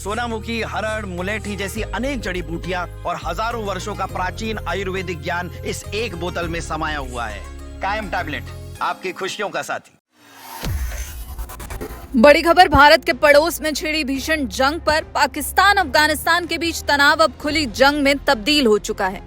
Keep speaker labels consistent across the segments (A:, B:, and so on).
A: सोनामुखी, हरड़, मुलेठी जैसी अनेक जड़ी बूटियां और हजारों वर्षों का प्राचीन आयुर्वेदिक ज्ञान इस एक बोतल में समाया हुआ है। कायम टैबलेट, आपकी खुशियों का साथी।
B: बड़ी खबर भारत के पड़ोस में छिड़ी भीषण जंग पर। पाकिस्तान अफगानिस्तान के बीच तनाव अब खुली जंग में तब्दील हो चुका है।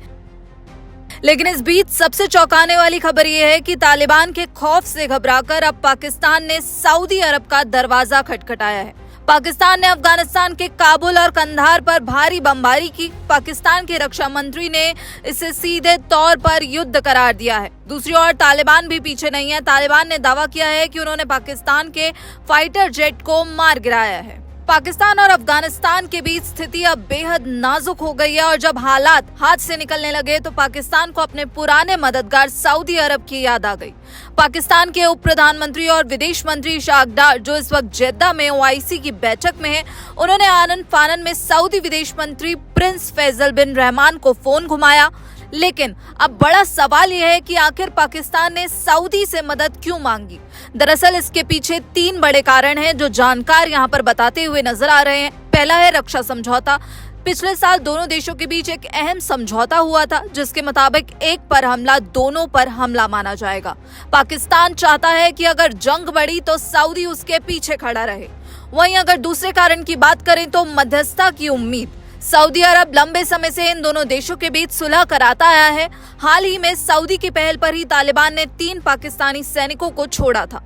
B: लेकिन इस बीच सबसे चौंकाने वाली खबर यह है कि तालिबान के खौफ से घबराकर अब पाकिस्तान ने सऊदी अरब का दरवाजा खटखटाया है। पाकिस्तान ने अफगानिस्तान के काबुल और कंधार पर भारी बमबारी की। पाकिस्तान के रक्षा मंत्री ने इसे सीधे तौर पर युद्ध करार दिया है। दूसरी ओर तालिबान भी पीछे नहीं है। तालिबान ने दावा किया है कि उन्होंने पाकिस्तान के फाइटर जेट को मार गिराया है। पाकिस्तान और अफगानिस्तान के बीच स्थिति अब बेहद नाजुक हो गई है और जब हालात हाथ से निकलने लगे तो पाकिस्तान को अपने पुराने मददगार सऊदी अरब की याद आ गई। पाकिस्तान के उप प्रधानमंत्री और विदेश मंत्री इशाक डार, जो इस वक्त जेद्दा में ओआईसी की बैठक में हैं, उन्होंने आनन फानन में सऊदी विदेश मंत्री प्रिंस फैसल बिन रहमान को फोन घुमाया। लेकिन अब बड़ा सवाल यह है कि आखिर पाकिस्तान ने सऊदी से मदद क्यों मांगी। दरअसल इसके पीछे 3 बड़े कारण हैं जो जानकार यहाँ पर बताते हुए नजर आ रहे हैं। पहला है रक्षा समझौता। पिछले साल दोनों देशों के बीच एक अहम समझौता हुआ था जिसके मुताबिक एक पर हमला दोनों पर हमला माना जाएगा। पाकिस्तान चाहता है कि अगर जंग बढ़ी तो सऊदी उसके पीछे खड़ा रहे। वहीं अगर दूसरे कारण की बात करें तो मध्यस्थता की उम्मीद। सऊदी अरब लंबे समय से इन दोनों देशों के बीच सुलह कराता आया है। हाल ही में सऊदी की पहल पर ही तालिबान ने 3 पाकिस्तानी सैनिकों को छोड़ा था।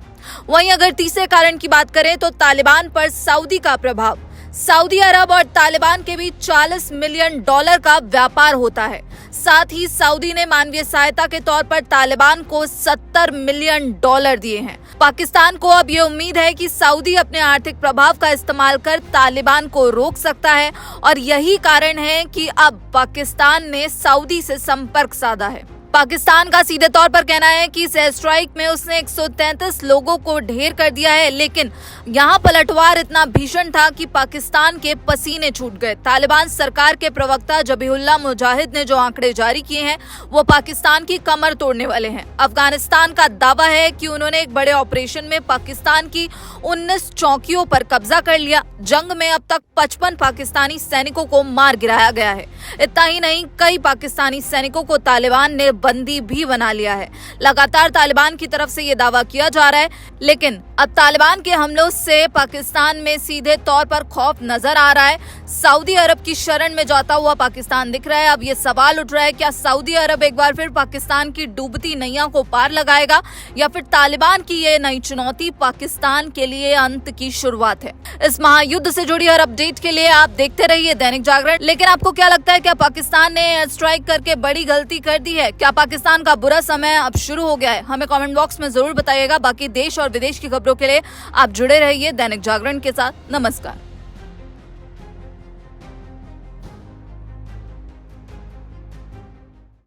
B: वहीं अगर तीसरे कारण की बात करें तो तालिबान पर सऊदी का प्रभाव। सऊदी अरब और तालिबान के बीच $40 मिलियन का व्यापार होता है। साथ ही सऊदी ने मानवीय सहायता के तौर पर तालिबान को $70 मिलियन दिए हैं। पाकिस्तान को अब ये उम्मीद है कि सऊदी अपने आर्थिक प्रभाव का इस्तेमाल कर तालिबान को रोक सकता है और यही कारण है कि अब पाकिस्तान ने सऊदी से संपर्क साधा है। पाकिस्तान का सीधे तौर पर कहना है कि इस एयर स्ट्राइक में उसने 133 लोगों को ढेर कर दिया है। लेकिन यहाँ पलटवार इतना भीषण था कि पाकिस्तान के पसीने छूट गए। तालिबान सरकार के प्रवक्ता ज़बीहुल्लाह मुजाहिद ने जो आंकड़े जारी किए हैं वो पाकिस्तान की कमर तोड़ने वाले हैं। अफगानिस्तान का दावा है कि उन्होंने एक बड़े ऑपरेशन में पाकिस्तान की 19 चौकियों पर कब्जा कर लिया। जंग में अब तक 55 पाकिस्तानी सैनिकों को मार गिराया गया है। इतना ही नहीं, कई पाकिस्तानी सैनिकों को तालिबान ने बंदी भी बना लिया है। लगातार तालिबान की तरफ से ये दावा किया जा रहा है, लेकिन अब तालिबान के हमलों से पाकिस्तान में सीधे तौर पर खौफ नजर आ रहा है। सऊदी अरब की शरण में जाता हुआ पाकिस्तान दिख रहा है। अब ये सवाल उठ रहा है, क्या सऊदी अरब एक बार फिर पाकिस्तान की डूबती नैया को पार लगाएगा या फिर तालिबान की ये नई चुनौती पाकिस्तान के लिए अंत की शुरुआत है। इस महायुद्ध से जुड़ी हर अपडेट के लिए आप देखते रहिए दैनिक जागरण। लेकिन आपको क्या लगता है, क्या पाकिस्तान ने एयर स्ट्राइक करके बड़ी गलती कर दी है? क्या पाकिस्तान का बुरा समय अब शुरू हो गया है? हमें कमेंट बॉक्स में जरूर बताइएगा। बाकी देश और विदेश की खबरों के लिए आप जुड़े रहिए दैनिक जागरण के साथ। नमस्कार।